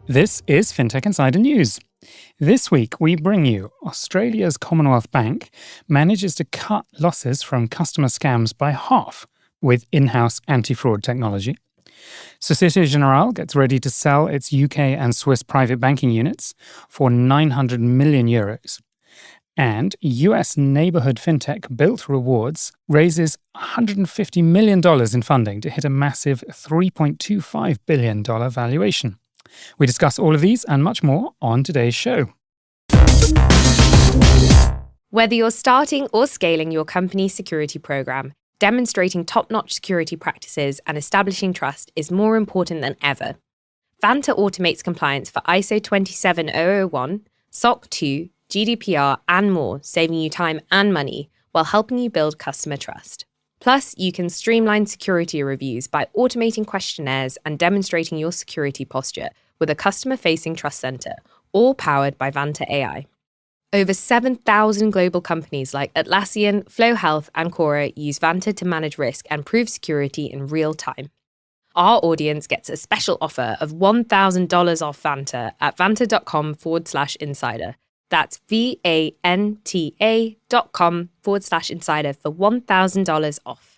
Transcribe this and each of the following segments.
This is Fintech Insider News. This week, we bring you Australia's Commonwealth Bank manages to cut losses from customer scams by half with in-house anti-fraud technology. Société Générale gets ready to sell its UK and Swiss private banking units for €900 million. And US neighbourhood fintech Bilt Rewards raises $150 million in funding to hit a massive $3.25 billion valuation. We discuss all of these and much more on today's show. Whether you're starting or scaling your company's security program, demonstrating top-notch security practices and establishing trust is more important than ever. Vanta automates compliance for ISO 27001, SOC 2, GDPR, and more, saving you time and money while helping you build customer trust. Plus, you can streamline security reviews by automating questionnaires and demonstrating your security posture with a customer-facing trust center, all powered by Vanta AI. Over 7,000 global companies like Atlassian, Flow Health, and Cora use Vanta to manage risk and prove security in real time. Our audience gets a special offer of $1,000 off Vanta at vanta.com/insider. That's VANTA.com/insider for $1,000 off.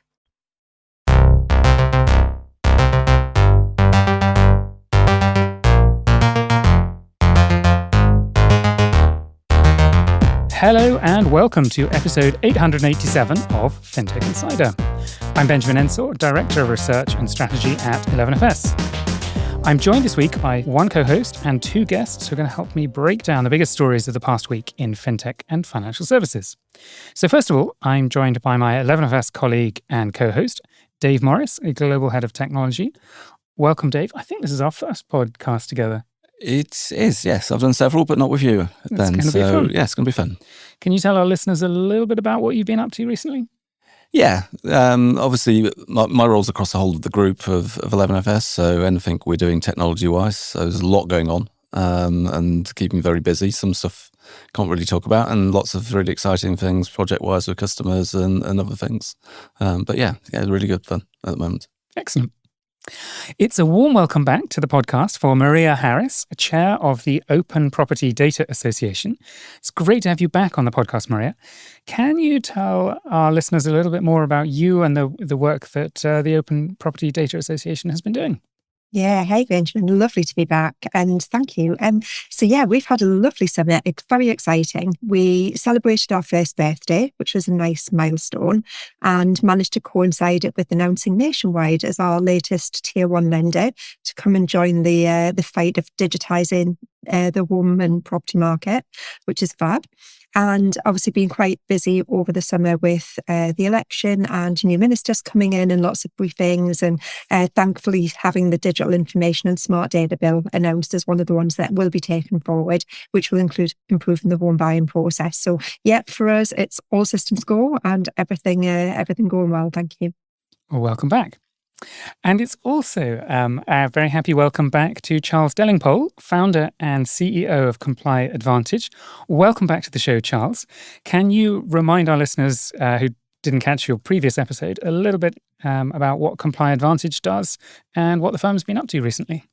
Hello and welcome to episode 887 of Fintech Insider. I'm Benjamin Ensor, Director of Research and Strategy at 11FS. I'm joined this week by one co-host and two guests who are going to help me break down the biggest stories of the past week in fintech and financial services. So first of all, I'm joined by my 11FS colleague and co-host, Dave Morris, a Global Head of Technology. Welcome, Dave. I think this is our first podcast together. It is, yes. I've done several, but not with you, Ben. It's going to be fun. Can you tell our listeners a little bit about what you've been up to recently? Yeah. Obviously, my role's across the whole of the group of 11FS, so anything we're doing technology-wise. So there's a lot going on and keeping me very busy. Some stuff can't really talk about, and lots of really exciting things project-wise with customers and other things. But yeah, really good fun at the moment. Excellent. It's a warm welcome back to the podcast for Maria Harris, Chair of the Open Property Data Association. It's great to have you back on the podcast, Maria. Can you tell our listeners a little bit more about you and the work that the Open Property Data Association has been doing? Yeah, hey Benjamin, lovely to be back and thank you. We've had a lovely summer. It's very exciting. We celebrated our first birthday, which was a nice milestone, and managed to coincide it with announcing Nationwide as our latest Tier 1 lender to come and join the fight of digitising the home and property market, which is fab. And obviously been quite busy over the summer with the election and new ministers coming in and lots of briefings, and thankfully having the Digital Information and Smart Data Bill announced as one of the ones that will be taken forward, which will include improving the home buying process. So yeah, for us, it's all systems go and everything going well. Thank you. Well, welcome back. And it's also a very happy welcome back to Charles Delingpole, founder and CEO of ComplyAdvantage. Welcome back to the show, Charles. Can you remind our listeners who didn't catch your previous episode a little bit about what ComplyAdvantage does and what the firm's been up to recently?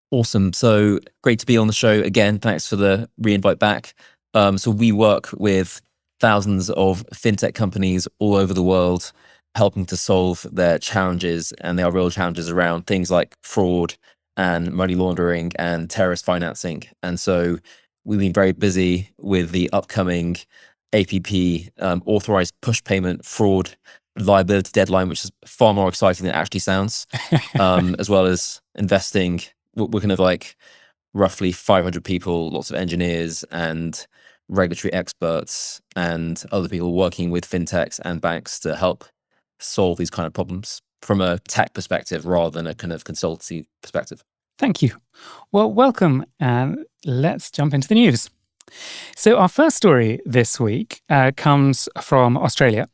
Awesome. So great to be on the show again. Thanks for the re-invite back. So we work with thousands of fintech companies all over the world, helping to solve their challenges, and there are real challenges around things like fraud and money laundering and terrorist financing. And so we've been very busy with the upcoming APP authorized push payment fraud liability deadline, which is far more exciting than it actually sounds, as well as investing. We're kind of like roughly 500 people, lots of engineers and regulatory experts and other people working with fintechs and banks to help solve these kind of problems from a tech perspective rather than a kind of consultancy perspective. Thank you. Well, welcome, and let's jump into the news. So our first story this week comes from Australia.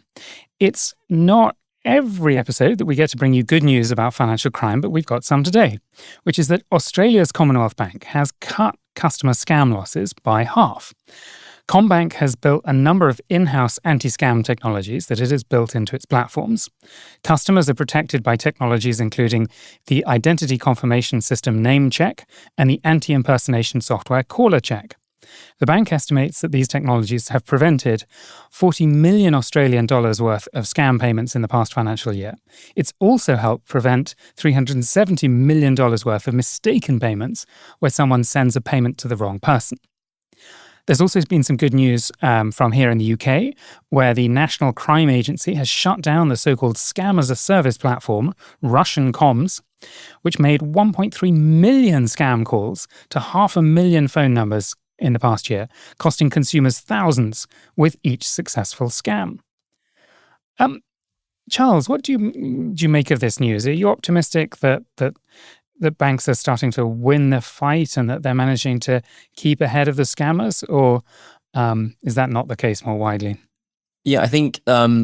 It's not every episode that we get to bring you good news about financial crime, but we've got some today, which is that Australia's Commonwealth Bank has cut customer scam losses by half. CommBank has built a number of in-house anti-scam technologies that it has built into its platforms. Customers are protected by technologies including the identity confirmation system NameCheck and the anti-impersonation software CallerCheck. The bank estimates that these technologies have prevented 40 million Australian dollars worth of scam payments in the past financial year. It's also helped prevent $370 million worth of mistaken payments where someone sends a payment to the wrong person. There's also been some good news from here in the UK, where the National Crime Agency has shut down the so-called Scam as a Service platform, Russian Comms, which made 1.3 million scam calls to 500,000 phone numbers in the past year, costing consumers thousands with each successful scam. Charles, what do you make of this news? Are you optimistic that banks are starting to win the fight and that they're managing to keep ahead of the scammers, or is that not the case more widely? Yeah, I think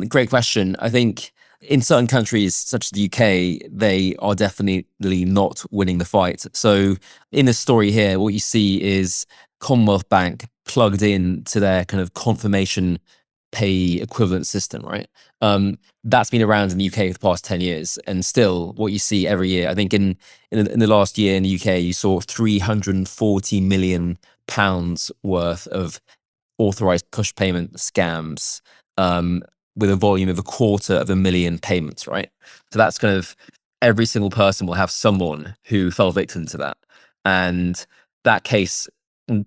great question. I think in certain countries, such as the UK, they are definitely not winning the fight. So in this story here, what you see is Commonwealth Bank plugged in to their kind of confirmation pay equivalent system, right? That's been around in the UK for the past 10 years. And still what you see every year, I think in the last year in the UK, you saw £340 million worth of authorized push payment scams, with a volume of 250,000 payments, right? So that's kind of every single person will have someone who fell victim to that. And that case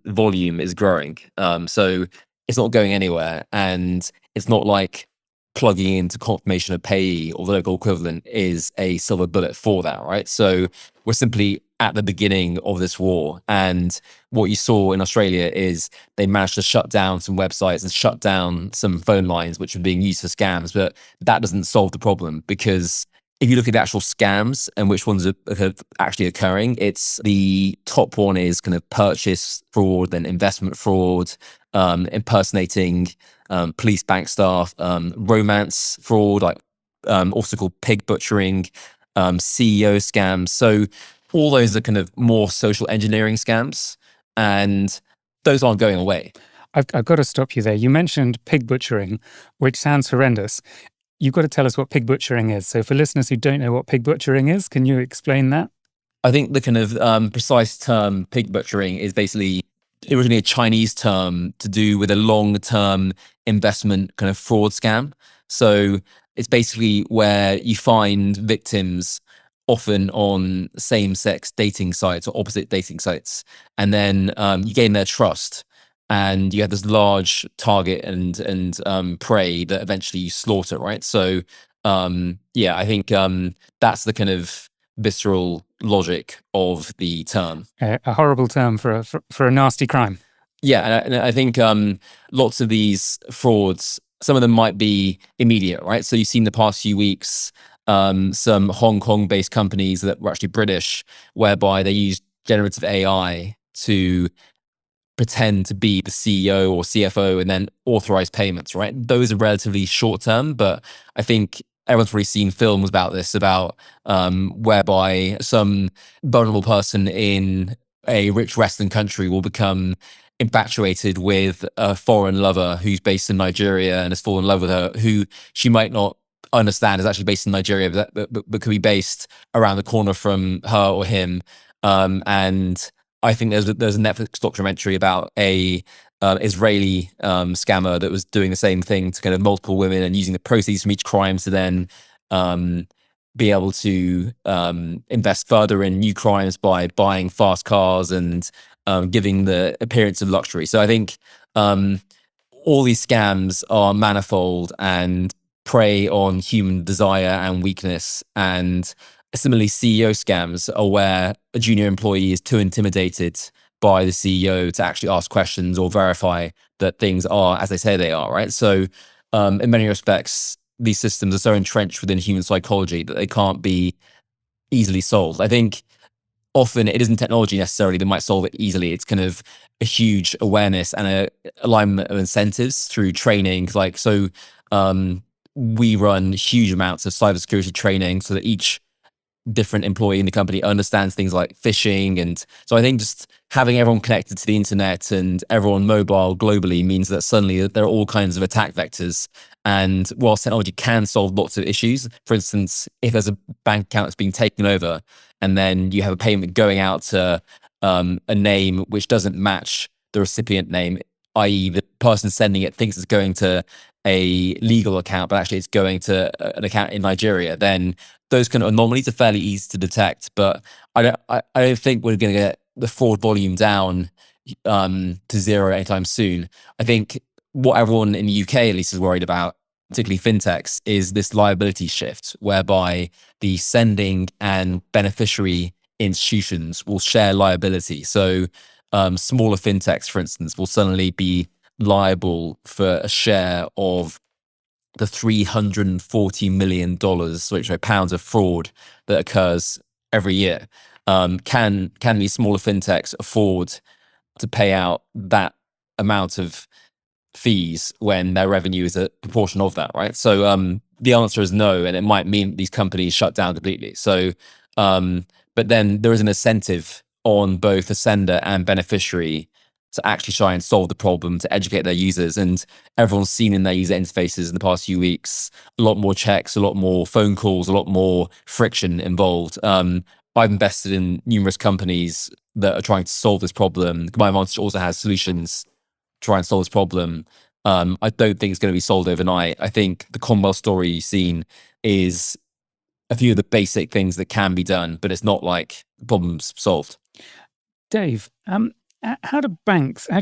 volume is growing. So it's not going anywhere. And it's not like plugging into confirmation of payee or the local equivalent is a silver bullet for that, right? So we're simply at the beginning of this war. And what you saw in Australia is they managed to shut down some websites and shut down some phone lines which were being used for scams. But that doesn't solve the problem, because if you look at the actual scams and which ones are actually occurring, it's the top one is kind of purchase fraud, then investment fraud, impersonating police, bank staff, romance fraud, like also called pig butchering, CEO scams. So all those are kind of more social engineering scams, and those aren't going away. I've got to stop you there. You mentioned pig butchering, which sounds horrendous. You've got to tell us what pig butchering is. So for listeners who don't know what pig butchering is, can you explain that? I think the kind of precise term pig butchering is basically originally a Chinese term to do with a long-term investment kind of fraud scam. So it's basically where you find victims often on same-sex dating sites or opposite dating sites, and then you gain their trust. And you have this large target and prey that eventually you slaughter, right? So, yeah, I think that's the kind of visceral logic of the term. A horrible term for a nasty crime. Yeah, and I think lots of these frauds, some of them might be immediate, right? So you've seen the past few weeks some Hong Kong-based companies that were actually British, whereby they used generative AI to pretend to be the CEO or CFO and then authorize payments, right? Those are relatively short term, but I think everyone's already seen films about this, about whereby some vulnerable person in a rich Western country will become infatuated with a foreign lover who's based in Nigeria and has fallen in love with her, who she might not understand is actually based in Nigeria, but could be based around the corner from her or him. And I think there's a Netflix documentary about a Israeli scammer that was doing the same thing to kind of multiple women and using the proceeds from each crime to then be able to invest further in new crimes by buying fast cars and giving the appearance of luxury. So I think all these scams are manifold and prey on human desire and weakness. And similarly, CEO scams are where a junior employee is too intimidated by the CEO to actually ask questions or verify that things are as they say they are, right? So in many respects, these systems are so entrenched within human psychology that they can't be easily solved. I think often it isn't technology necessarily that might solve it easily. It's kind of a huge awareness and a alignment of incentives through training. Like, so we run huge amounts of cybersecurity training so that each different employee in the company understands things like phishing. And so I think just having everyone connected to the internet and everyone mobile globally means that suddenly there are all kinds of attack vectors. And whilst technology can solve lots of issues, for instance, if there's a bank account that's being taken over and then you have a payment going out to a name which doesn't match the recipient name, i.e. the person sending it thinks it's going to a legal account, but actually it's going to an account in Nigeria, then those kind of anomalies are fairly easy to detect. But I don't think we're going to get the fraud volume down to zero anytime soon. I think what everyone in the UK at least is worried about, particularly fintechs, is this liability shift whereby the sending and beneficiary institutions will share liability. So smaller fintechs, for instance, will suddenly be liable for a share of the $340 million, which are pounds of fraud that occurs every year. Can these smaller fintechs afford to pay out that amount of fees when their revenue is a proportion of that, right? So the answer is no, and it might mean these companies shut down completely. So, but then there is an incentive on both the sender and beneficiary to actually try and solve the problem, to educate their users. And everyone's seen in their user interfaces in the past few weeks, a lot more checks, a lot more phone calls, a lot more friction involved. I've invested in numerous companies that are trying to solve this problem. ComplyAdvantage also has solutions to try and solve this problem. I don't think it's going to be solved overnight. I think the Commonwealth story you've seen is a few of the basic things that can be done, but it's not like the problem's solved. Dave, how do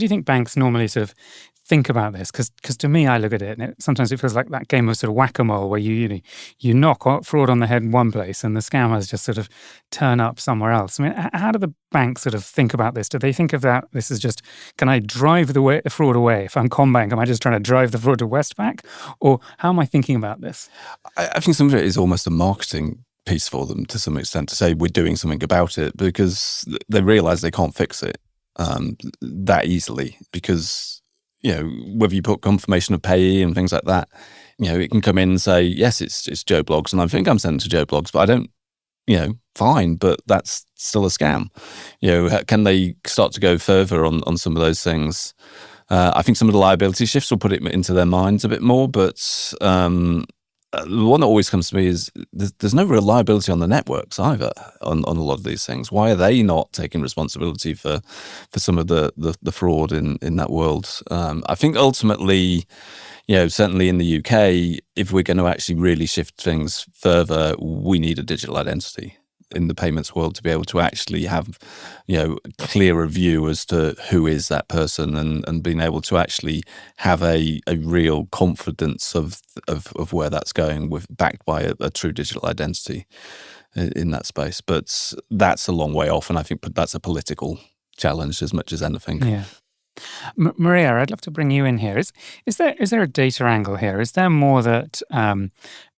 you think banks normally sort of think about this? Because to me, I look at it and sometimes it feels like that game of sort of whack-a-mole where you knock fraud on the head in one place and the scammers just sort of turn up somewhere else. I mean, how do the banks sort of think about this? Do they think of that this is just, can I drive the fraud away? If I'm CommBank, am I just trying to drive the fraud to Westpac? Or how am I thinking about this? I think some of it is almost a marketing piece for them to some extent, to say we're doing something about it, because they realize they can't fix it that easily, because whether you put confirmation of payee and things like that, it can come in and say, yes, it's Joe Blogs, and I think I'm sending to Joe Blogs, but I don't, fine, but that's still a scam. Can they start to go further on some of those things? I think some of the liability shifts will put it into their minds a bit more, but the one that always comes to me is there's no real liability on the networks either on a lot of these things. Why are they not taking responsibility for some of the fraud in that world? I think ultimately, certainly in the UK, if we're going to actually really shift things further, we need a digital identity in the payments world to be able to actually have, clearer view as to who is that person, and being able to actually have a real confidence of where that's going, backed by a true digital identity in that space. But that's a long way off, and I think that's a political challenge as much as anything. Yeah. Maria, I'd love to bring you in here. Is there a data angle here? Is there more that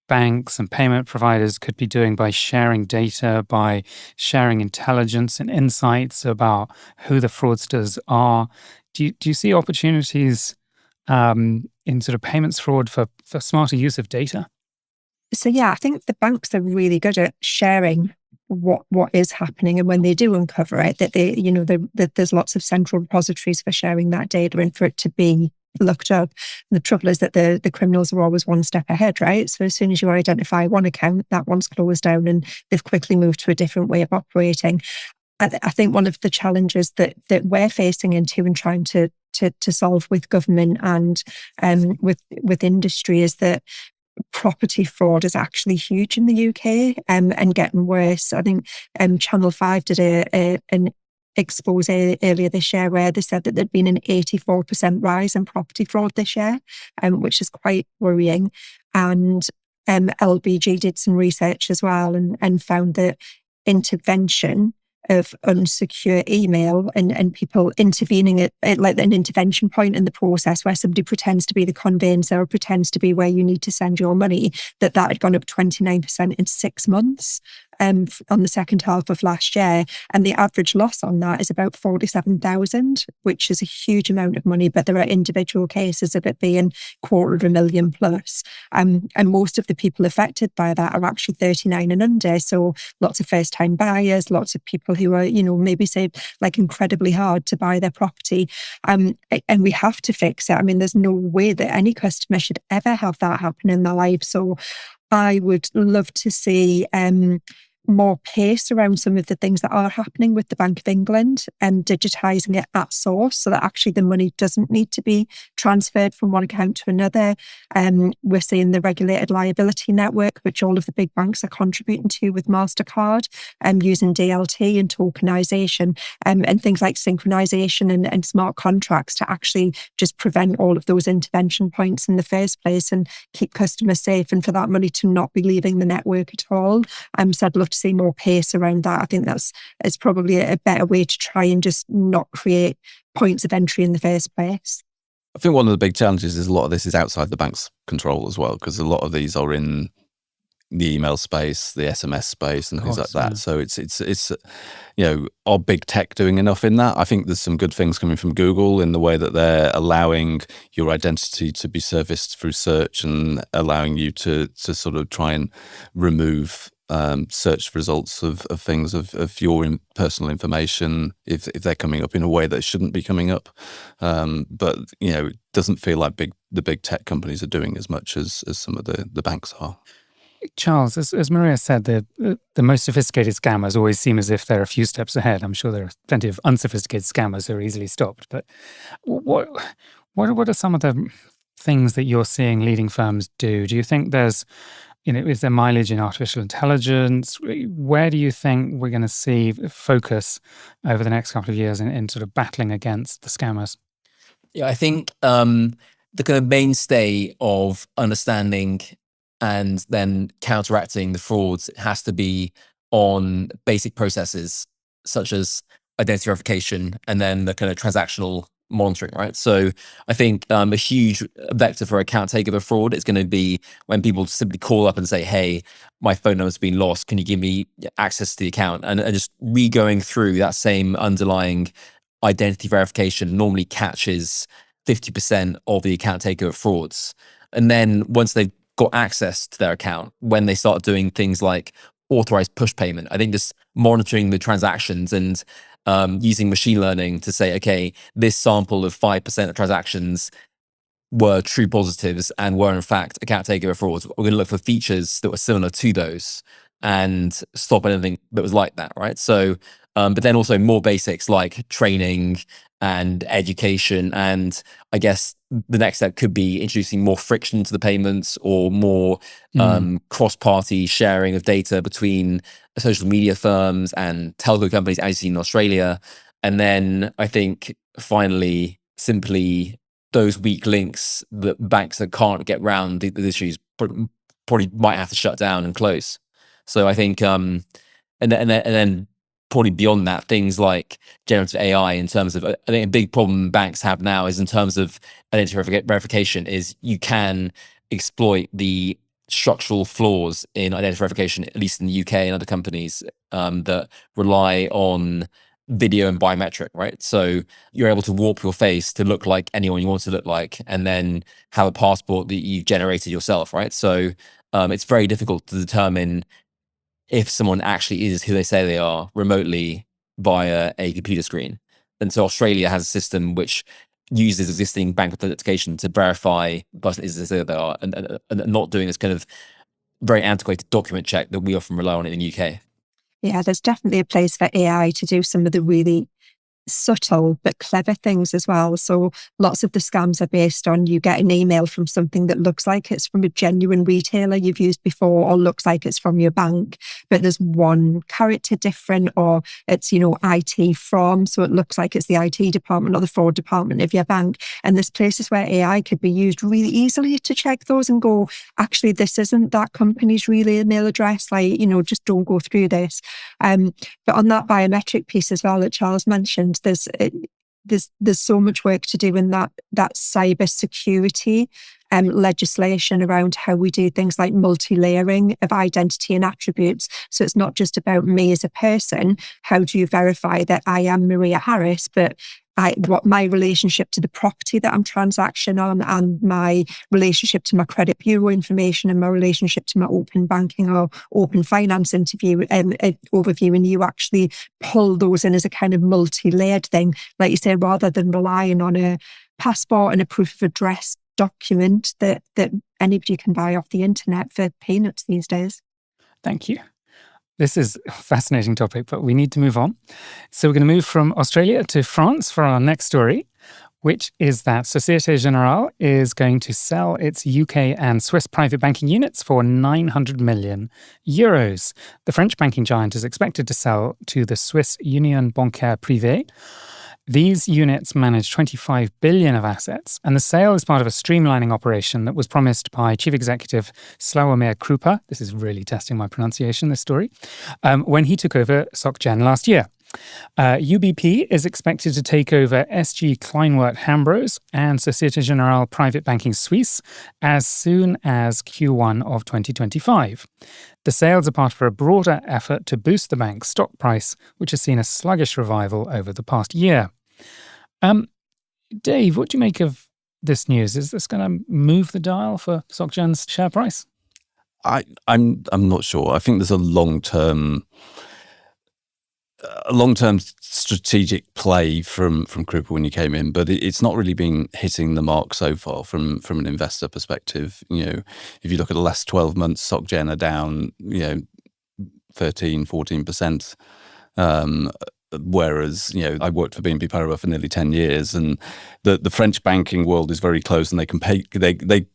banks and payment providers could be doing by sharing data, by sharing intelligence and insights about who the fraudsters are? Do you see opportunities in sort of payments fraud for smarter use of data? So yeah, I think the banks are really good at sharing what is happening, and when they do uncover it, that that there's lots of central repositories for sharing that data and for it to be looked up. And the trouble is that the criminals are always one step ahead, right? So as soon as you identify one account, that one's closed down and they've quickly moved to a different way of operating. I think one of the challenges that we're facing into and trying to solve with government and with industry is that property fraud is actually huge in the UK and getting worse. I think Channel 5 did an expose earlier this year where they said that there'd been an 84% rise in property fraud this year, which is quite worrying. And LBG did some research as well and found that intervention of unsecure email and people intervening at like an intervention point in the process where somebody pretends to be the conveyancer or pretends to be where you need to send your money, that had gone up 29% in 6 months. on the second half of last year. And the average loss on that is about 47,000, which is a huge amount of money. But there are individual cases of it being $250,000 plus. And most of the people affected by that are actually 39 and under. So lots of first time buyers, lots of people who are, maybe say like incredibly hard to buy their property. And we have to fix it. I mean, there's no way that any customer should ever have that happen in their life. So I would love to see more pace around some of the things that are happening with the Bank of England and digitising it at source so that actually the money doesn't need to be transferred from one account to another. We're seeing the regulated liability network, which all of the big banks are contributing to with MasterCard, using DLT and tokenisation and things like synchronisation and smart contracts to actually just prevent all of those intervention points in the first place and keep customers safe and for that money to not be leaving the network at all. So I'd love to see more pace around that. I think it's probably a better way to try and just not create points of entry in the first place. I think one of the big challenges is a lot of this is outside the bank's control as well, because a lot of these are in the email space, the SMS space, and things like that. So it's are big tech doing enough in that? I think there's some good things coming from Google in the way that they're allowing your identity to be serviced through search and allowing you to sort of try and remove search results of things of your personal information if they're coming up in a way that shouldn't be coming up. But it doesn't feel like the big tech companies are doing as much as some of the banks are. Charles, as Maria said, the most sophisticated scammers always seem as if they're a few steps ahead. I'm sure there are plenty of unsophisticated scammers who are easily stopped. But what are some of the things that you're seeing leading firms do? Do you think there's is there mileage in artificial intelligence? Where do you think we're going to see focus over the next couple of years in sort of battling against the scammers? Yeah, I think the kind of mainstay of understanding and then counteracting the frauds has to be on basic processes such as identity verification and then the kind of transactional monitoring, right? So I think a huge vector for account takeover fraud is going to be when people simply call up and say, hey, my phone number's been lost. Can you give me access to the account? And just re-going through that same underlying identity verification normally catches 50% of the account takeover frauds. And then once they've got access to their account, when they start doing things like authorized push payment, I think just monitoring the transactions and using machine learning to say, okay, this sample of 5% of transactions were true positives and were in fact account takeover frauds. We're going to look for features that were similar to those and stop anything that was like that, right? So, but then also more basics like training and education. And I guess the next step could be introducing more friction to the payments or more cross-party sharing of data between social media firms and telco companies, as you see in Australia. And then I think finally, simply those weak links that banks that can't get around the issues probably might have to shut down and close. So I think, and then probably beyond that, things like generative AI in terms of, I think a big problem banks have now is in terms of identity verification is you can exploit the structural flaws in identity verification, at least in the UK and other companies that rely on video and biometric, right? So you're able to warp your face to look like anyone you want to look like and then have a passport that you've generated yourself, right? So it's very difficult to determine if someone actually is who they say they are remotely via a computer screen. And so Australia has a system which uses existing bank authentication to verify the person is as they are and not doing this kind of very antiquated document check that we often rely on in the UK. Yeah, there's definitely a place for AI to do some of the really subtle but clever things as well. So lots of the scams are based on you get an email from something that looks like it's from a genuine retailer you've used before or looks like it's from your bank, but there's one character different or it's, IT from, so it looks like it's the IT department or the fraud department of your bank. And there's places where AI could be used really easily to check those and go, actually, this isn't that company's real email address. Just don't go through this. But on that biometric piece as well that Charles mentioned, there's so much work to do in that cyber security legislation around how we do things like multi-layering of identity and attributes. So it's not just about me as a person. How do you verify that I am Maria Harris, but what my relationship to the property that I'm transacting on, and my relationship to my credit bureau information, and my relationship to my open banking or open finance overview, and you actually pull those in as a kind of multi-layered thing, like you say, rather than relying on a passport and a proof of address document that anybody can buy off the internet for peanuts these days. Thank you. This is a fascinating topic, but we need to move on. So we're going to move from Australia to France for our next story, which is that Société Générale is going to sell its UK and Swiss private banking units for 900 million euros. The French banking giant is expected to sell to the Swiss Union Bancaire Privée. These units manage 25 billion of assets, and the sale is part of a streamlining operation that was promised by Chief Executive Slawomir Krupa. This is really testing my pronunciation, this story, when he took over SocGen last year. UBP is expected to take over SG Kleinwort Hambros and Société Générale Private Banking Suisse as soon as Q1 of 2025. The sales are part of a broader effort to boost the bank's stock price, which has seen a sluggish revival over the past year. Dave, what do you make of this news? Is this going to move the dial for SocGen's share price? I'm not sure. I think there's a long-term strategic play from Krupa when he came in, but it's not really been hitting the mark so far from an investor perspective. If you look at the last 12 months, SocGen are down 13-14%. Whereas, I worked for BNP Paribas for nearly 10 years, and the French banking world is very close, and they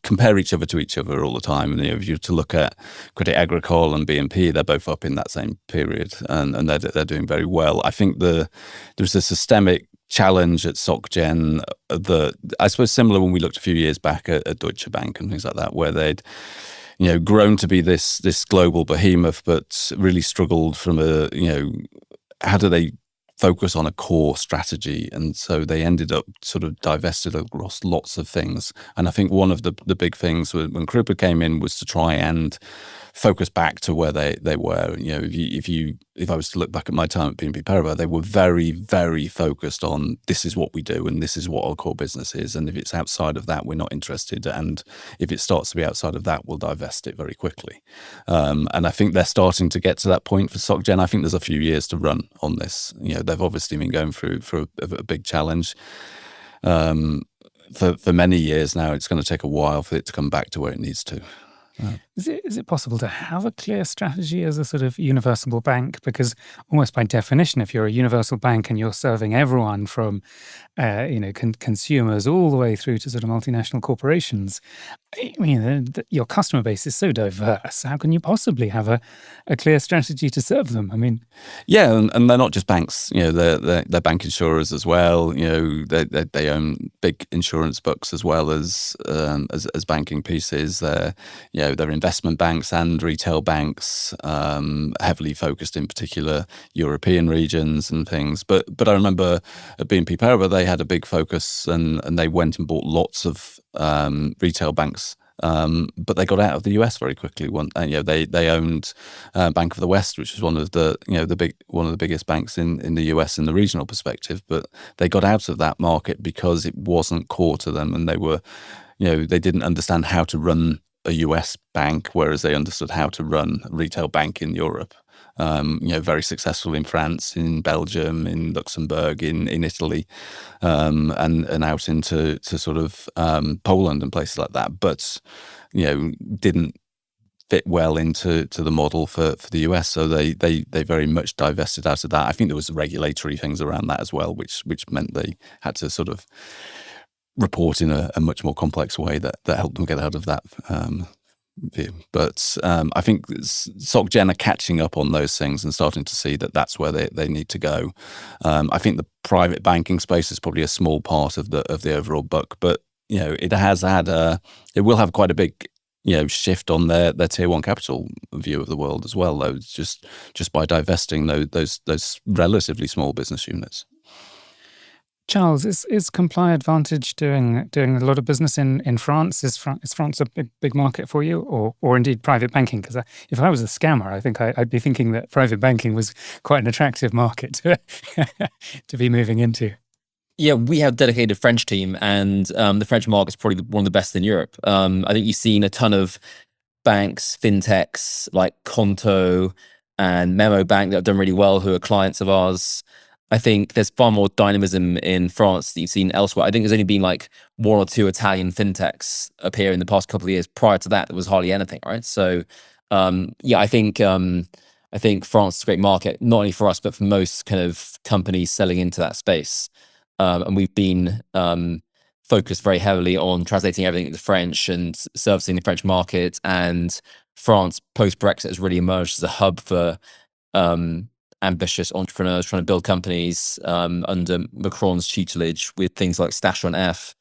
compare each other to each other all the time. And if you were to look at Crédit Agricole and BNP, they're both up in that same period, and they're doing very well. I think there's a systemic challenge at SocGen that I suppose similar when we looked a few years back at Deutsche Bank and things like that, where they'd grown to be this global behemoth, but really struggled from how do they focus on a core strategy? And so they ended up sort of divested across lots of things. And I think one of the big things when Krupa came in was to try and focus back to where they were. If I was to look back at my time at BNP Paribas, they were very, very focused on this is what we do and this is what our core business is. And if it's outside of that, we're not interested. And if it starts to be outside of that, we'll divest it very quickly. And I think they're starting to get to that point for SocGen. I think there's a few years to run on this. They've obviously been going through a big challenge. For many years now, it's going to take a while for it to come back to where it needs to. Is it possible to have a clear strategy as a sort of universal bank? Because almost by definition, if you're a universal bank and you're serving everyone from consumers all the way through to sort of multinational corporations, I mean, your customer base is so diverse. How can you possibly have a clear strategy to serve them? I mean, yeah, and they're not just banks. They're bank insurers as well. They own big insurance books as well as banking pieces. They're investment banks and retail banks, heavily focused in particular European regions and things. But I remember at BNP Paribas, they had a big focus and they went and bought lots of retail banks. But they got out of the US very quickly. They owned Bank of the West, which was one of the biggest banks in the US in the regional perspective. But they got out of that market because it wasn't core to them, and they didn't understand how to run a US bank, whereas they understood how to run a retail bank in Europe. Very successful in France, in Belgium, in Luxembourg, in Italy, and out into sort of Poland and places like that. But didn't fit well into the model for the US, so they very much divested out of that. I think there was regulatory things around that as well, which meant they had to sort of report in a much more complex way that helped them get out of that view. But I think SocGen are catching up on those things and starting to see that that's where they need to go. I think the private banking space is probably a small part of the overall book, but it will have quite a big shift on their tier one capital view of the world as well, though, just by divesting those relatively small business units. Charles, is ComplyAdvantage doing a lot of business in France? Is France a big market for you, or indeed private banking? Because if I was a scammer, I think I'd be thinking that private banking was quite an attractive market to to be moving into. Yeah, we have a dedicated French team, and the French market is probably one of the best in Europe. I think you've seen a ton of banks, fintechs like Conto and Memo Bank that have done really well, who are clients of ours. I think there's far more dynamism in France that you've seen elsewhere. I think there's only been like one or two Italian fintechs appear in the past couple of years. Prior to that, there was hardly anything, right? So, yeah, I think France is a great market, not only for us, but for most kind of companies selling into that space. And we've been focused very heavily on translating everything into French and servicing the French market. And France, post-Brexit, has really emerged as a hub for ambitious entrepreneurs trying to build companies under Macron's tutelage with things like Station F.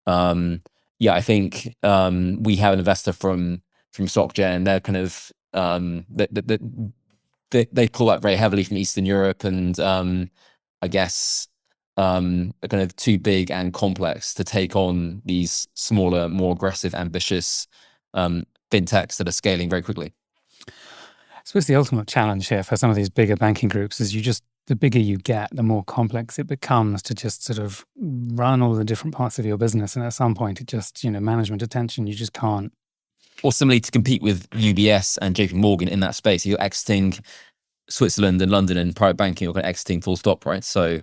Yeah, I think we have an investor from SocGen. They're kind of they pull that very heavily from Eastern Europe, and I guess are kind of too big and complex to take on these smaller, more aggressive, ambitious fintechs that are scaling very quickly. I suppose the ultimate challenge here for some of these bigger banking groups is the bigger you get, the more complex it becomes to just sort of run all the different parts of your business. And at some point, it just, management attention, you just can't. Or similarly, to compete with UBS and JP Morgan in that space, you're exiting Switzerland and London in private banking, you're kind of exiting full stop, right? So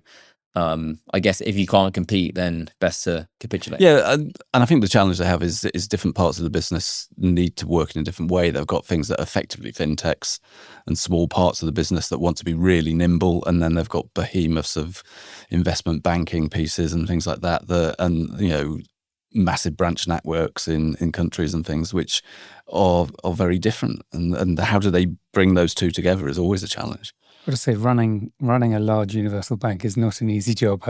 I guess if you can't compete, then best to capitulate. Yeah, and I think the challenge they have is different parts of the business need to work in a different way. They've got things that are effectively fintechs and small parts of the business that want to be really nimble, and then they've got behemoths of investment banking pieces and things like that, and massive branch networks in countries and things which are very different. And how do they bring those two together is always a challenge. I've got to say, running a large universal bank is not an easy job.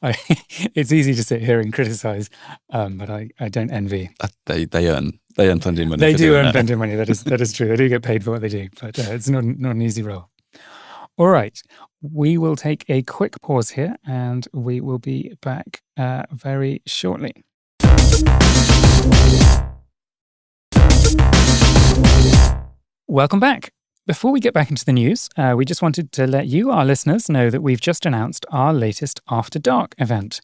It's easy to sit here and criticize, but I don't envy. They earn plenty of money. They do earn plenty of money. That is true. They do get paid for what they do, but it's not an easy role. All right, we will take a quick pause here, and we will be back very shortly. Welcome back. Before we get back into the news, we just wanted to let you, our listeners, know that we've just announced our latest After Dark event.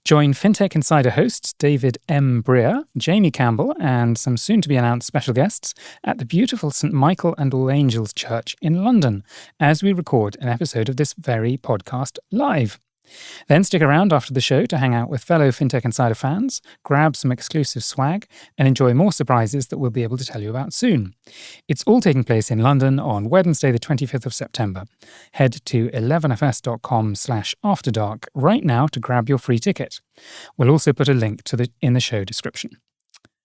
Join Fintech Insider hosts David M. Breer, Jamie Campbell, and some soon-to-be-announced special guests at the beautiful St. Michael and All Angels Church in London as we record an episode of this very podcast live. Then stick around after the show to hang out with fellow Fintech Insider fans, grab some exclusive swag, and enjoy more surprises that we'll be able to tell you about soon. It's all taking place in London on Wednesday, the 25th of September. Head to 11fs.com/afterdark right now to grab your free ticket. We'll also put a link in the show description.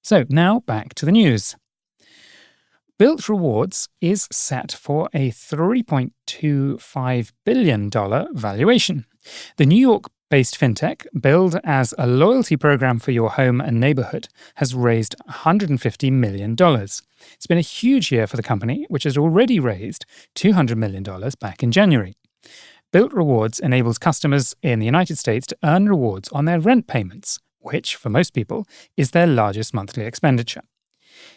So now back to the news. Bilt Rewards is set for a $3.25 billion valuation. The New York-based fintech, billed as a loyalty program for your home and neighborhood, has raised $150 million. It's been a huge year for the company, which has already raised $200 million back in January. Bilt Rewards enables customers in the United States to earn rewards on their rent payments, which, for most people, is their largest monthly expenditure.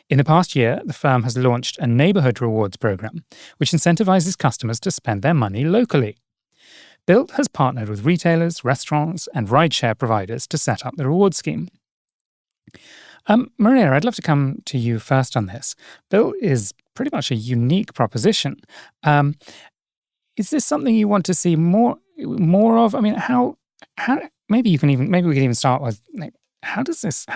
In the past year, the firm has launched a neighbourhood rewards program, which incentivizes customers to spend their money locally. Bilt has partnered with retailers, restaurants, and rideshare providers to set up the reward scheme. Maria, I'd love to come to you first on this. Bilt is pretty much a unique proposition. Is this something you want to see more of? I mean, how maybe we can even start with how does this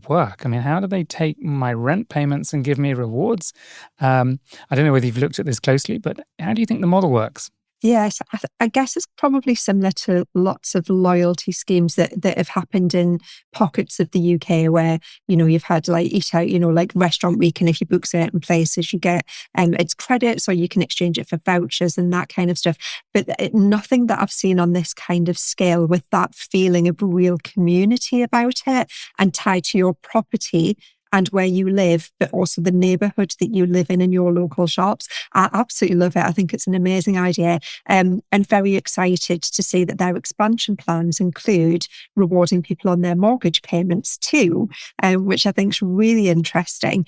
work? I mean, how do they take my rent payments and give me rewards? I don't know whether you've looked at this closely, but how do you think the model works? Yes, I guess it's probably similar to lots of loyalty schemes that have happened in pockets of the UK where, you've had like eat out, like Restaurant Week, and if you book certain places, you get it's credits or you can exchange it for vouchers and that kind of stuff. But nothing that I've seen on this kind of scale with that feeling of real community about it and tied to your property and where you live, but also the neighbourhood that you live in your local shops. I absolutely love it. I think it's an amazing idea, and very excited to see that their expansion plans include rewarding people on their mortgage payments too, which I think is really interesting.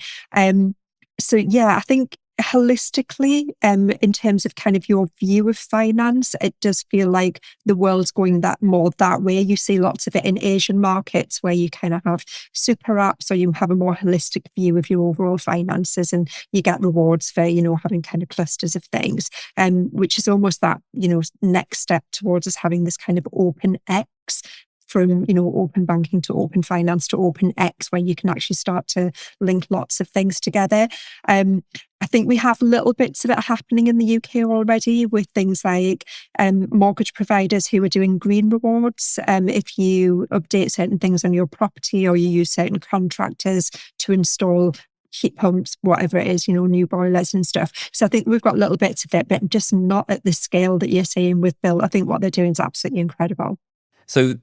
So yeah, I think holistically, in terms of kind of your view of finance, it does feel like the world's going that way. You see lots of it in Asian markets where you kind of have super apps, or you have a more holistic view of your overall finances, and you get rewards for, having kind of clusters of things, which is almost that, next step towards us having this kind of open X, from, open banking to open finance to open X, where you can actually start to link lots of things together. I think we have little bits of it happening in the UK already with things like mortgage providers who are doing green rewards. If you update certain things on your property, or you use certain contractors to install heat pumps, whatever it is, new boilers and stuff. So I think we've got little bits of it, but just not at the scale that you're seeing with Bilt. I think what they're doing is absolutely incredible. So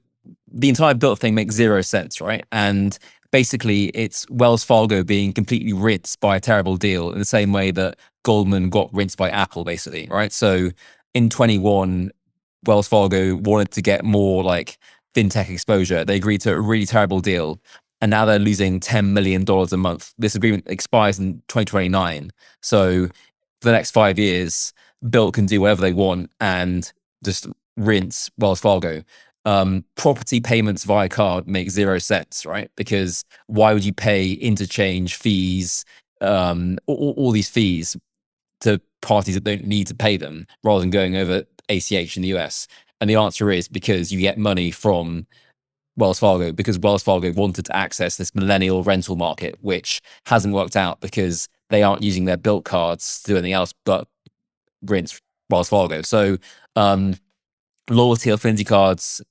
the entire Bilt thing makes zero sense, right? And basically it's Wells Fargo being completely rinsed by a terrible deal, in the same way that Goldman got rinsed by Apple, basically, right? So in 21, Wells Fargo wanted to get more like fintech exposure. They agreed to a really terrible deal, and now they're losing $10 million a month. This agreement expires in 2029. So for the next 5 years, Bilt can do whatever they want and just rinse Wells Fargo. Property payments via card make zero sense, right? Because why would you pay interchange fees, all these fees to parties that don't need to pay them, rather than going over ACH in the US? And the answer is because you get money from Wells Fargo, because Wells Fargo wanted to access this millennial rental market, which hasn't worked out because they aren't using their Bilt cards to do anything else but rinse Wells Fargo. So loyalty affinity cards,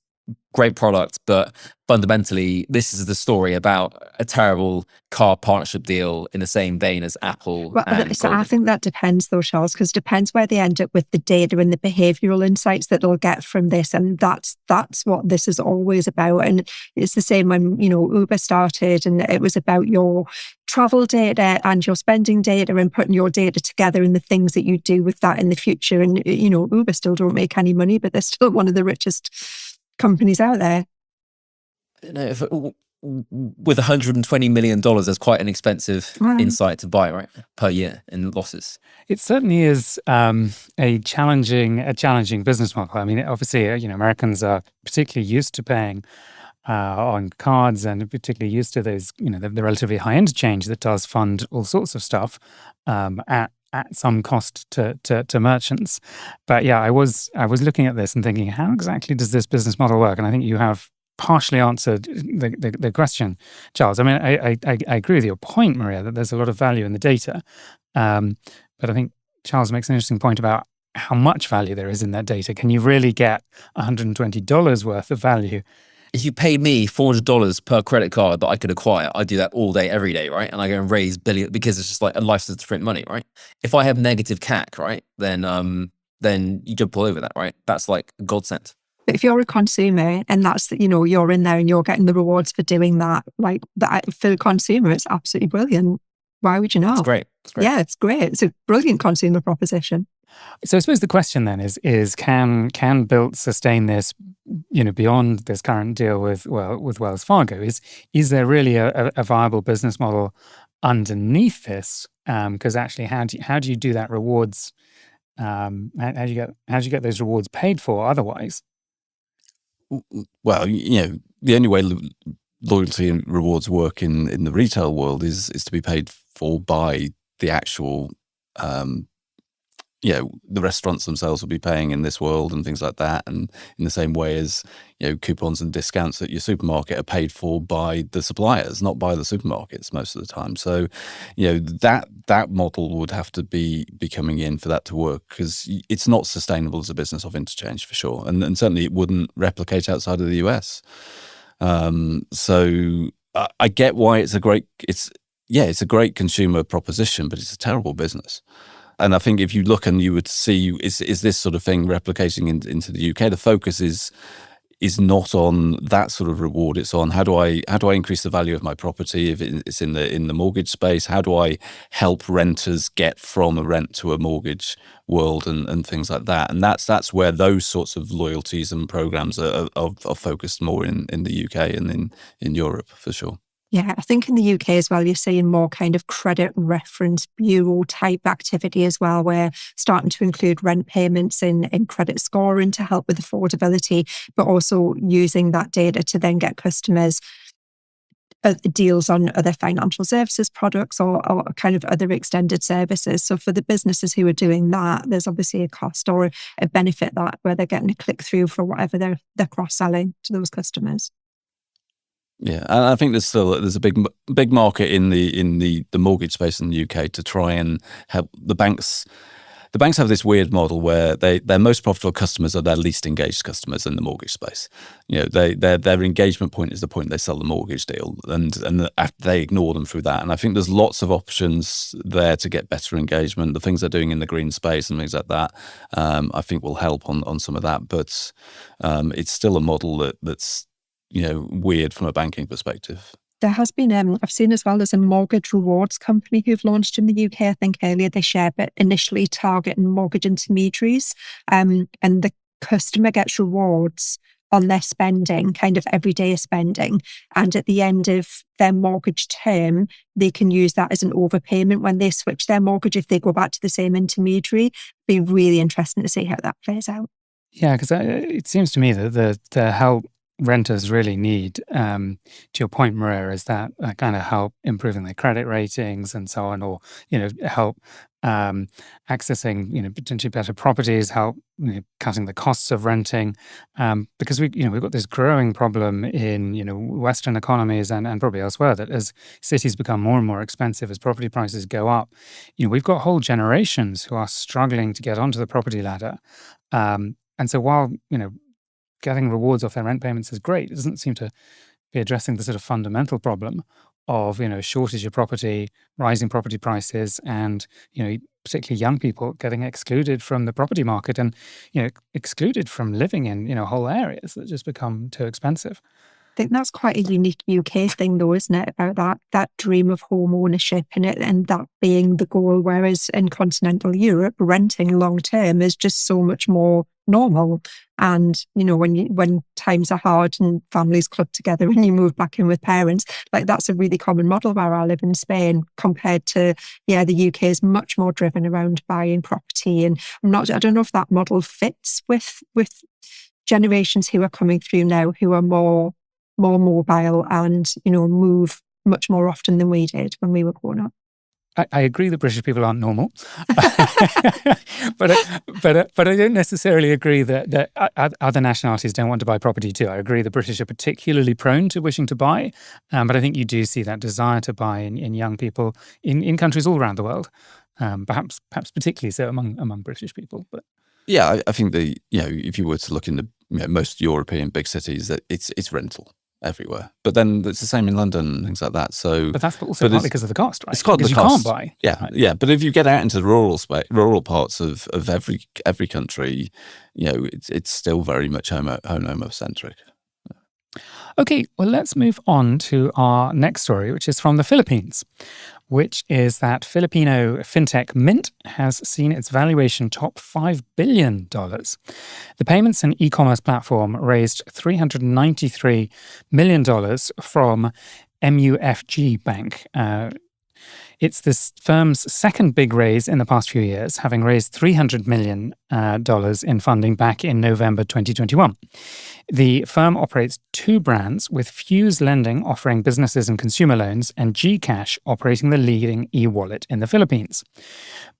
great product, but fundamentally, this is the story about a terrible car partnership deal in the same vein as Apple. And so I think that depends though, Charles, because it depends where they end up with the data and the behavioural insights that they'll get from this. And that's what this is always about. And it's the same when, Uber started, and it was about your travel data and your spending data and putting your data together and the things that you do with that in the future. And, Uber still don't make any money, but they're still one of the richest companies out there. With $120 million, that's quite an expensive insight to buy, right, per year in losses. It certainly is a challenging business model. I mean, obviously, Americans are particularly used to paying on cards, and particularly used to those, the relatively high interchange that does fund all sorts of stuff at some cost to merchants. But yeah, I was looking at this and thinking, how exactly does this business model work? And I think you have partially answered the question, Charles. I mean, I agree with your point, Maria, that there's a lot of value in the data. But I think Charles makes an interesting point about how much value there is in that data. Can you really get $120 worth of value? If you paid me $400 per credit card that I could acquire, I'd do that all day, every day, right? And I go and raise billions, because it's just like a license to print money, right? If I have negative CAC, right, then you jump all over that, right? That's like a godsend. But if you're a consumer and that's, you're in there and you're getting the rewards for doing that, like that for the consumer, it's absolutely brilliant. Why would you not? It's great. Yeah, it's great. It's a brilliant consumer proposition. So I suppose the question then is can Bilt sustain this, beyond this current deal with Wells Fargo? Is there really a viable business model underneath this? Because actually, how do you do that rewards? How do you get those rewards paid for otherwise? Well, the only way loyalty and rewards work in the retail world is to be paid for by the actual, the restaurants themselves will be paying in this world and things like that. And in the same way as, coupons and discounts at your supermarket are paid for by the suppliers, not by the supermarkets most of the time. So, that model would have to be coming in for that to work, because it's not sustainable as a business of interchange for sure. And certainly it wouldn't replicate outside of the US. So I get why it's a great consumer proposition, but it's a terrible business. And I think if you look and you would see, is this sort of thing replicating into the UK? The focus is is not on that sort of reward. It's on how do I increase the value of my property if it's in the mortgage space? How do I help renters get from a rent to a mortgage world and things like that? And that's where those sorts of loyalties and programs are focused more in the UK and in Europe for sure. Yeah, I think in the UK as well, you're seeing more kind of credit reference bureau type activity as well, where starting to include rent payments in credit scoring to help with affordability, but also using that data to then get customers deals on other financial services products or kind of other extended services. So for the businesses who are doing that, there's obviously a cost or a benefit that where they're getting a click through for whatever they're cross-selling to those customers. Yeah, and I think there's a big market in the mortgage space in the UK to try and help the banks. The banks have this weird model where their most profitable customers are their least engaged customers in the mortgage space. Their engagement point is the point they sell the mortgage deal, and they ignore them through that. And I think there's lots of options there to get better engagement. The things they're doing in the green space and things like that, I think will help on some of that. But it's still a model that's weird from a banking perspective. There has been, I've seen as well, there's a mortgage rewards company who've launched in the UK, I think earlier this year, but initially targeting mortgage intermediaries. And the customer gets rewards on their spending, kind of everyday spending. And at the end of their mortgage term, they can use that as an overpayment when they switch their mortgage if they go back to the same intermediary. It'd be really interesting to see how that plays out. Yeah, because it seems to me that the help renters really need, to your point, Maria, is that kind of help improving their credit ratings and so on, or help accessing potentially better properties, help cutting the costs of renting, because we've got this growing problem in Western economies and probably elsewhere, that as cities become more and more expensive, as property prices go up, we've got whole generations who are struggling to get onto the property ladder, and so while getting rewards off their rent payments is great, it doesn't seem to be addressing the sort of fundamental problem of shortage of property, rising property prices, and particularly young people getting excluded from the property market and excluded from living in whole areas that just become too expensive. I think that's quite a unique UK thing though, isn't it? About that dream of home ownership and that being the goal, whereas in continental Europe, renting long term is just so much more normal. And when times are hard and families club together and you move back in with parents, like that's a really common model where I live in Spain compared to the UK is much more driven around buying property. And I don't know if that model fits with generations who are coming through now who are more mobile and move much more often than we did when we were growing up. I agree that British people aren't normal, but I don't necessarily agree that other nationalities don't want to buy property too. I agree the British are particularly prone to wishing to buy, but I think you do see that desire to buy in young people in countries all around the world, perhaps particularly so among British people. But yeah, I think if you were to look in the most European big cities, that it's rental everywhere. But then it's the same in London and things like that. So, but that's also partly because of the cost, right? It's because you can't buy. Yeah, right? Yeah. But if you get out into the rural parts of every country, it's still very much homocentric. Okay, well, let's move on to our next story, which is from the Philippines, which is that Filipino fintech Mynt has seen its valuation top $5 billion. The payments and e-commerce platform raised $393 million from MUFG Bank. It's this firm's second big raise in the past few years, having raised $300 million in funding back in November 2021. The firm operates two brands, with Fuse Lending offering businesses and consumer loans, and GCash operating the leading e-wallet in the Philippines.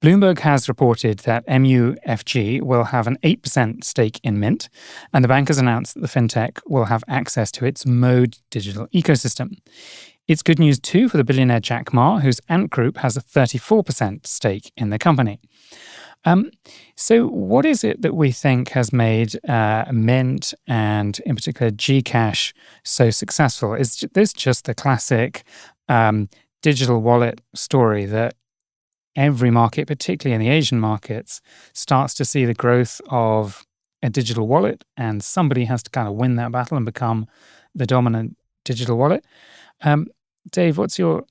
Bloomberg has reported that MUFG will have an 8% stake in Mynt, and the bank has announced that the fintech will have access to its Mode digital ecosystem. It's good news too for the billionaire Jack Ma, whose Ant Group has a 34% stake in the company. So what is it that we think has made Mynt and in particular GCash so successful? Is this just the classic digital wallet story that every market, particularly in the Asian markets, starts to see the growth of a digital wallet, and somebody has to kind of win that battle and become the dominant digital wallet. Dave, what's your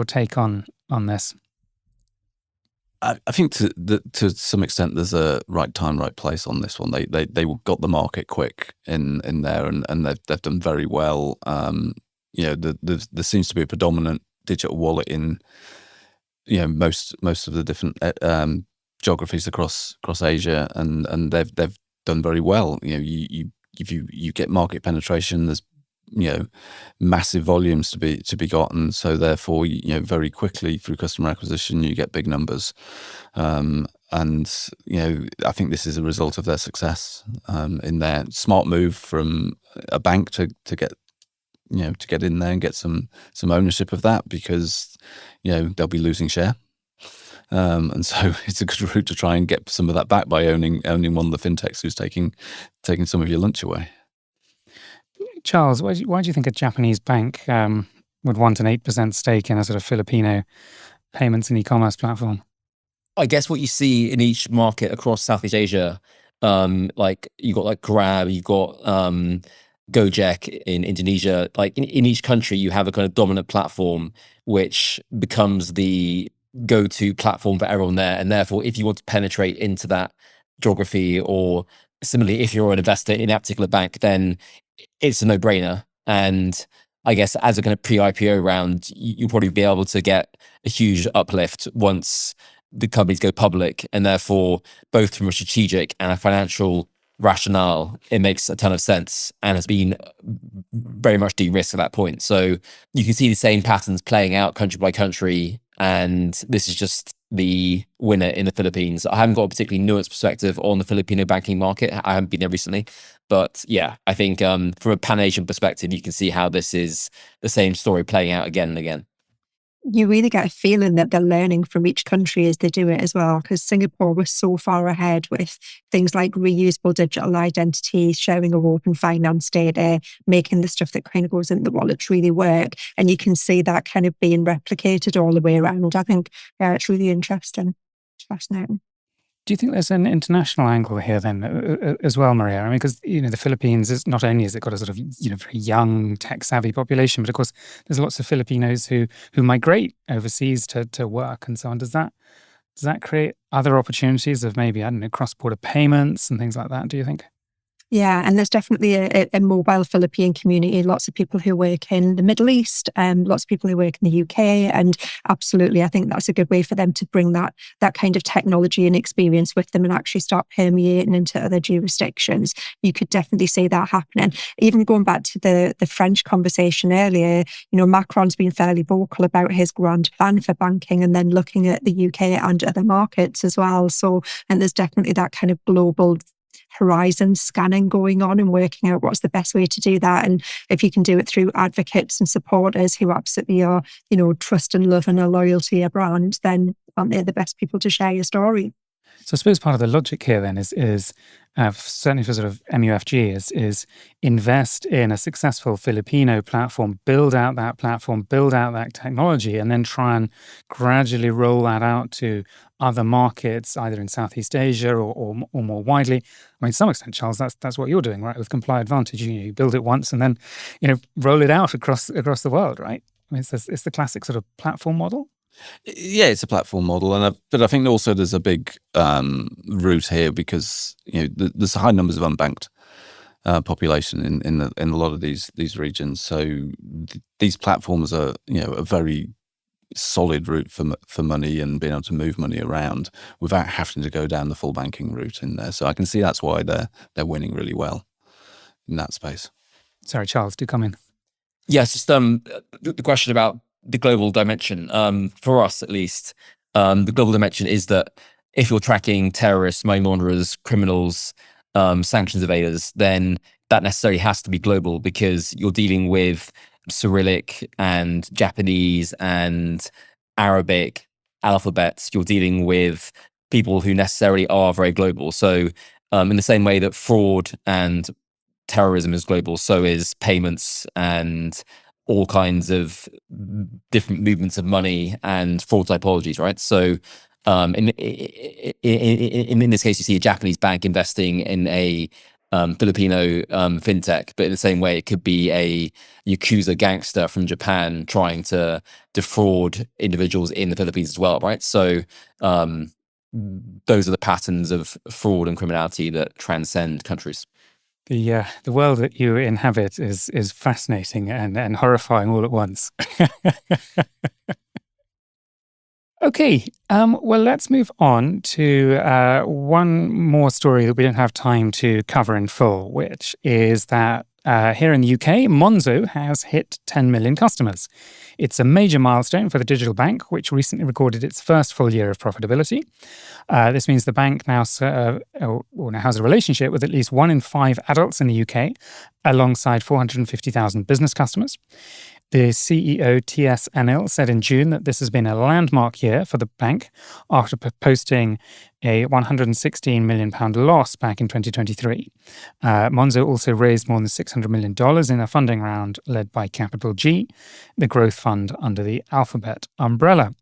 take on this? I think to some extent there's a right time, right place on this one. They got the market quick in there, and they've done very well. There seems to be a predominant digital wallet in most of the different geographies across Asia, and they've done very well. If you get market penetration, there's massive volumes to be gotten, so therefore very quickly through customer acquisition you get big numbers, and I think this is a result of their success in their smart move from a bank to get in there and get some ownership of that, because they'll be losing share. And so it's a good route to try and get some of that back by owning one of the fintechs who's taking some of your lunch away. Charles, why do you think a Japanese bank would want an 8% stake in a sort of Filipino payments and e-commerce platform? I guess what you see in each market across Southeast Asia, like you got like Grab, you've got Gojek in Indonesia. Like in each country, you have a kind of dominant platform which becomes the go-to platform for everyone there. And therefore, if you want to penetrate into that geography, or similarly, if you're an investor in that particular bank, then it's a no-brainer. And I guess as a kind of pre-IPO round, you'll probably be able to get a huge uplift once the companies go public. And therefore, both from a strategic and a financial rationale, it makes a ton of sense and has been very much de-risked at that point. So you can see the same patterns playing out country by country. And this is just the winner in the Philippines. I haven't got a particularly nuanced perspective on the Filipino banking market. I haven't been there recently. But yeah, I think from a Pan-Asian perspective, you can see how this is the same story playing out again and again. You really get a feeling that they're learning from each country as they do it as well, because Singapore was so far ahead with things like reusable digital identity, sharing of open finance data, making the stuff that kind of goes into the wallets really work. And you can see that kind of being replicated all the way around. I think it's really interesting. It's fascinating. Do you think there's an international angle here then as well, Maria? I mean, because the Philippines is not only has it got a sort of very young tech savvy population, but of course there's lots of Filipinos who migrate overseas to work and so on. Does that create other opportunities of maybe, I don't know, cross-border payments and things like that? Do you think? Yeah, and there's definitely a mobile Philippine community, lots of people who work in the Middle East, lots of people who work in the UK, and absolutely, I think that's a good way for them to bring that kind of technology and experience with them and actually start permeating into other jurisdictions. You could definitely see that happening. Even going back to the French conversation earlier, Macron's been fairly vocal about his grand plan for banking and then looking at the UK and other markets as well. So, and there's definitely that kind of global horizon scanning going on and working out what's the best way to do that. And if you can do it through advocates and supporters who absolutely are, trust and love and are loyal to your brand, then aren't they the best people to share your story? So I suppose part of the logic here then is certainly for sort of MUFG is invest in a successful Filipino platform, build out that platform, build out that technology, and then try and gradually roll that out to other markets, either in Southeast Asia or more widely. I mean, to some extent, Charles, that's what you're doing, right? With ComplyAdvantage, you build it once and then roll it out across the world, right? I mean, it's the classic sort of platform model. Yeah, it's a platform model, but I think also there's a big route here because there's high numbers of unbanked population in a lot of these regions. So these platforms are a very solid route for money and being able to move money around without having to go down the full banking route in there. So I can see that's why they're winning really well in that space. Sorry, Charles, do come in. Yes, just the question about the global dimension. For us, at least, the global dimension is that if you're tracking terrorists, money launderers, criminals, sanctions evaders, then that necessarily has to be global because you're dealing with Cyrillic and Japanese and Arabic alphabets. You're dealing with people who necessarily are very global. So in the same way that fraud and terrorism is global, so is payments and all kinds of different movements of money and fraud typologies, right? So In this case, you see a Japanese bank investing in a Filipino fintech, but in the same way, it could be a Yakuza gangster from Japan trying to defraud individuals in the Philippines as well, right? So those are the patterns of fraud and criminality that transcend countries. The world that you inhabit is fascinating and horrifying all at once. Okay, well, let's move on to one more story that we don't have time to cover in full, which is that here in the UK, Monzo has hit 10 million customers. It's a major milestone for the digital bank, which recently recorded its first full year of profitability. This means the bank now has a relationship with at least 1 in 5 adults in the UK, alongside 450,000 business customers. The CEO, T.S. Anil, said in June that this has been a landmark year for the bank after posting a £116 million loss back in 2023. Monzo also raised more than $600 million in a funding round led by Capital G, the growth fund under the Alphabet umbrella.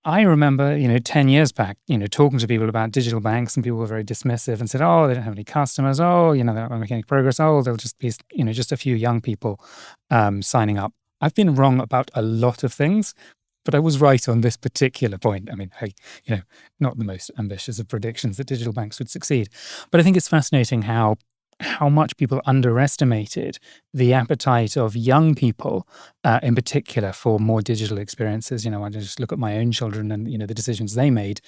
I remember, 10 years back, talking to people about digital banks, and people were very dismissive and said, oh, they don't have any customers. Oh, they're not making any progress. Oh, they'll just be, just a few young people signing up. I've been wrong about a lot of things, but I was right on this particular point. I mean, hey, not the most ambitious of predictions that digital banks would succeed. But I think it's fascinating how much people underestimated the appetite of young people, in particular, for more digital experiences. I just look at my own children and, the decisions they made.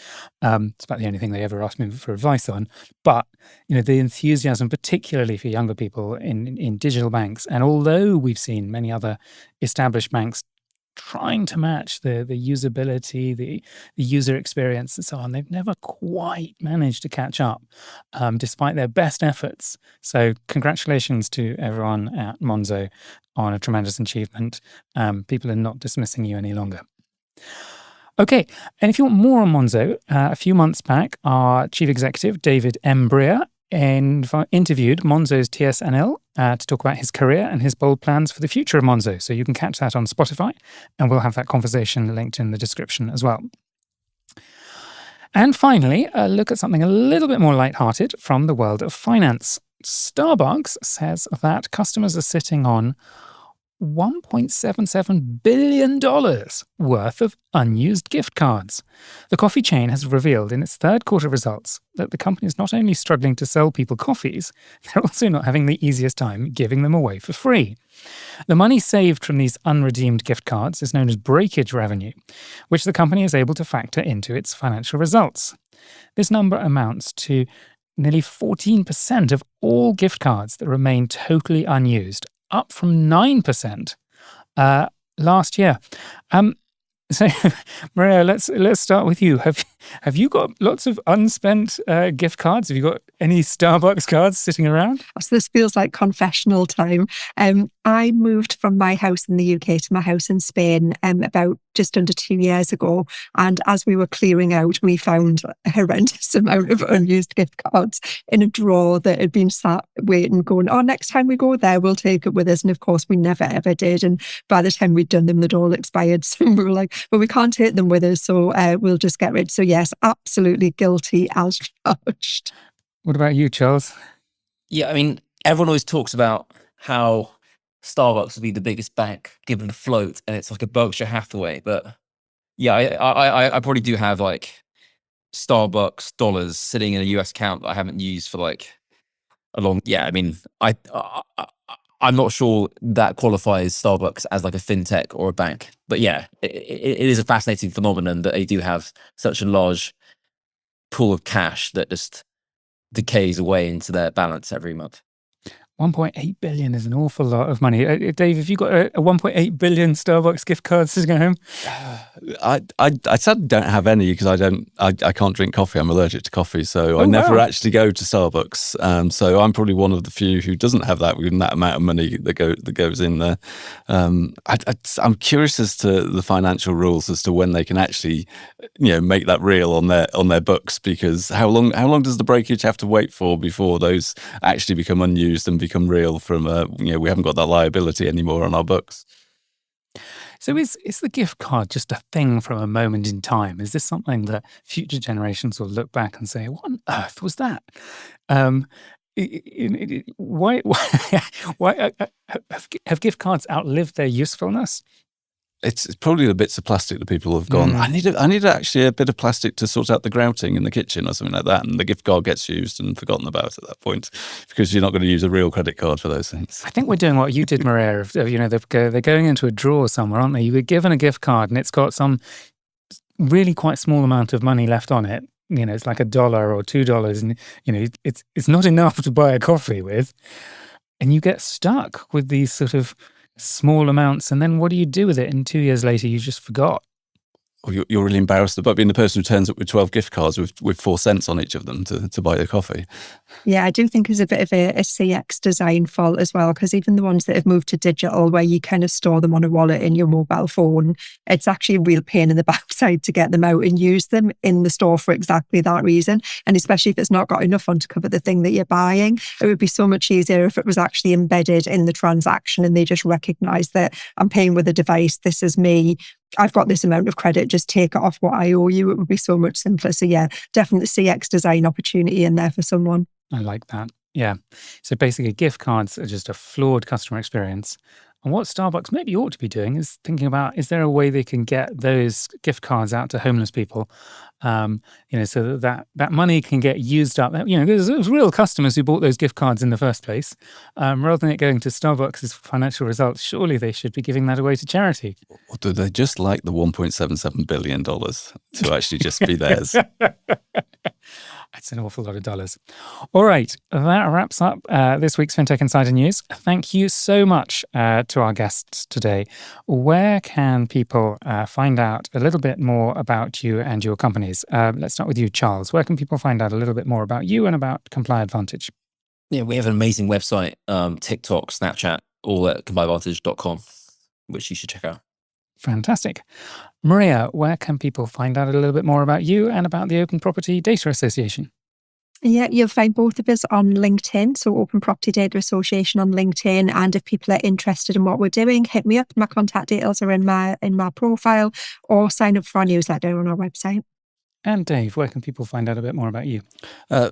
It's about the only thing they ever asked me for advice on. But, the enthusiasm, particularly for younger people in digital banks. And although we've seen many other established banks trying to match the usability, the user experience and so on, they've never quite managed to catch up, despite their best efforts. So congratulations to everyone at Monzo on a tremendous achievement. People are not dismissing you any longer. Okay, and if you want more on Monzo, a few months back, our chief executive, David M. Breer, interviewed Monzo's T.S. Anil to talk about his career and his bold plans for the future of Monzo. So you can catch that on Spotify, and we'll have that conversation linked in the description as well. And finally, a look at something a little bit more lighthearted from the world of finance. Starbucks says that customers are sitting on $1.77 billion worth of unused gift cards. The coffee chain has revealed in its third quarter results that the company is not only struggling to sell people coffees, they're also not having the easiest time giving them away for free. The money saved from these unredeemed gift cards is known as breakage revenue, which the company is able to factor into its financial results. This number amounts to nearly 14% of all gift cards that remain totally unused, up from 9% last year. So, Maria, let's start with you. Have you got lots of unspent gift cards? Have you got any Starbucks cards sitting around? So this feels like confessional time. I moved from my house in the UK to my house in Spain about just under 2 years ago. And as we were clearing out, we found a horrendous amount of unused gift cards in a drawer that had been sat waiting, going, oh, next time we go there, we'll take it with us. And of course, we never, ever did. And by the time we'd done them, they'd all expired. So we were like, well, we can't take them with us. So we'll just get rid. So yes, absolutely guilty as charged. What about you, Charles? Yeah, I mean, everyone always talks about how Starbucks would be the biggest bank given the float, and it's like a Berkshire Hathaway. But yeah, I probably do have like Starbucks dollars sitting in a US account that I haven't used for like a long. Yeah, I mean, I'm not sure that qualifies Starbucks as like a fintech or a bank. But yeah, it is a fascinating phenomenon that they do have such a large pool of cash that just decays away into their balance every month. 1.8 billion is an awful lot of money. Dave, have you got a 1.8 billion Starbucks gift cards sitting at home? I sadly don't have any because I can't drink coffee. I'm allergic to coffee, so I never actually go to Starbucks. So I'm probably one of the few who doesn't have that with that amount of money that goes in there. I'm curious as to the financial rules as to when they can actually, make that real on their books, because how long does the breakage have to wait for before those actually become unused and become real from we haven't got that liability anymore on our books. So is the gift card just a thing from a moment in time? Is this something that future generations will look back and say, what on earth was that? Why have gift cards outlived their usefulness? It's probably the bits of plastic that people have gone, I need actually a bit of plastic to sort out the grouting in the kitchen or something like that. And the gift card gets used and forgotten about at that point because you're not going to use a real credit card for those things. I think we're doing what you did, Maria. They're going into a drawer somewhere, aren't they? You were given a gift card and it's got some really quite small amount of money left on it. It's like $1 or $2 and, it's not enough to buy a coffee with. And you get stuck with these sort of small amounts, and then what do you do with it? And 2 years later, you just forgot. Or you're really embarrassed about being the person who turns up with 12 gift cards with 4 cents on each of them to buy a coffee. Yeah, I do think it's a bit of a CX design fault as well, because even the ones that have moved to digital, where you kind of store them on a wallet in your mobile phone, it's actually a real pain in the backside to get them out and use them in the store for exactly that reason. And especially if it's not got enough on to cover the thing that you're buying, it would be so much easier if it was actually embedded in the transaction and they just recognise that I'm paying with a device, this is me, I've got this amount of credit, just take it off what I owe you. It would be so much simpler. So yeah, definitely CX design opportunity in there for someone. I like that. Yeah. So basically gift cards are just a flawed customer experience. And what Starbucks maybe ought to be doing is thinking about, is there a way they can get those gift cards out to homeless people? So that money can get used up. There's real customers who bought those gift cards in the first place. Rather than it going to Starbucks' financial results, surely they should be giving that away to charity. Or do they just like the $1.77 billion to actually just be theirs? It's an awful lot of dollars. All right, that wraps up this week's Fintech Insider News. Thank you so much to our guests today. Where can people find out a little bit more about you and your companies? Let's start with you, Charles. Where can people find out a little bit more about you and about ComplyAdvantage? Yeah, we have an amazing website, TikTok, Snapchat, all at ComplyAdvantage.com, which you should check out. Fantastic. Maria, where can people find out a little bit more about you and about the Open Property Data Association? Yeah, you'll find both of us on LinkedIn. So Open Property Data Association on LinkedIn. And if people are interested in what we're doing, hit me up. My contact details are in my profile, or sign up for our newsletter on our website. And Dave, where can people find out a bit more about you? On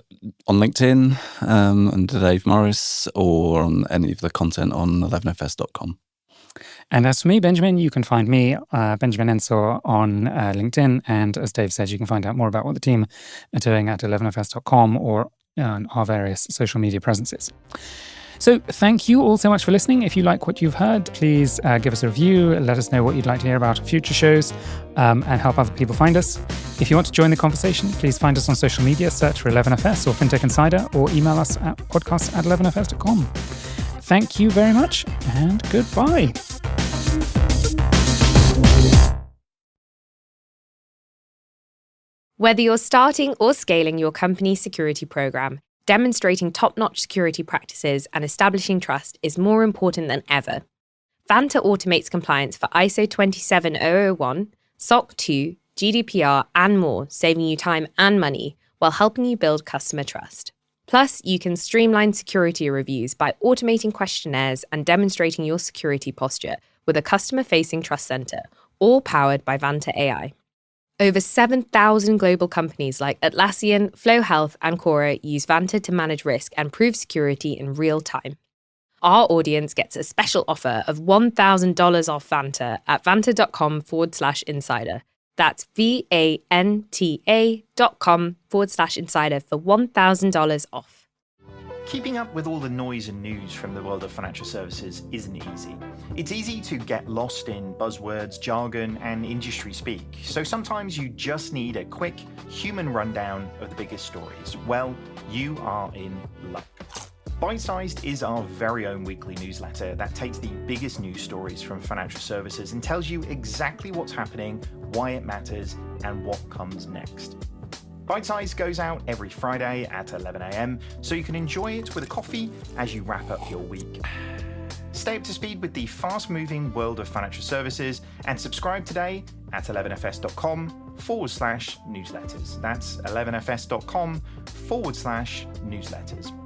LinkedIn, under Dave Morris, or on any of the content on 11fs.com. And as for me, Benjamin, you can find me, Benjamin Ensor, on LinkedIn. And as Dave said, you can find out more about what the team are doing at 11fs.com or on our various social media presences. So thank you all so much for listening. If you like what you've heard, please give us a review, let us know what you'd like to hear about in future shows, and help other people find us. If you want to join the conversation, please find us on social media, search for 11FS or Fintech Insider, or email us at podcast@11fs.com. Thank you very much, and goodbye. Whether you're starting or scaling your company's security program, demonstrating top-notch security practices and establishing trust is more important than ever. Vanta automates compliance for ISO 27001, SOC 2, GDPR, and more, saving you time and money while helping you build customer trust. Plus, you can streamline security reviews by automating questionnaires and demonstrating your security posture with a customer-facing trust center, all powered by Vanta AI. Over 7,000 global companies like Atlassian, Flow Health, and Quora use Vanta to manage risk and prove security in real time. Our audience gets a special offer of $1,000 off Vanta at vanta.com/insider. That's VANTA.com/insider for $1,000 off. Keeping up with all the noise and news from the world of financial services isn't easy. It's easy to get lost in buzzwords, jargon, and industry speak. So sometimes you just need a quick human rundown of the biggest stories. Well, you are in luck. Bite-Sized is our very own weekly newsletter that takes the biggest news stories from financial services and tells you exactly what's happening, why it matters, and what comes next. Bite-Sized goes out every Friday at 11 a.m, so you can enjoy it with a coffee as you wrap up your week. Stay up to speed with the fast-moving world of financial services and subscribe today at 11fs.com/newsletters. That's 11fs.com/newsletters.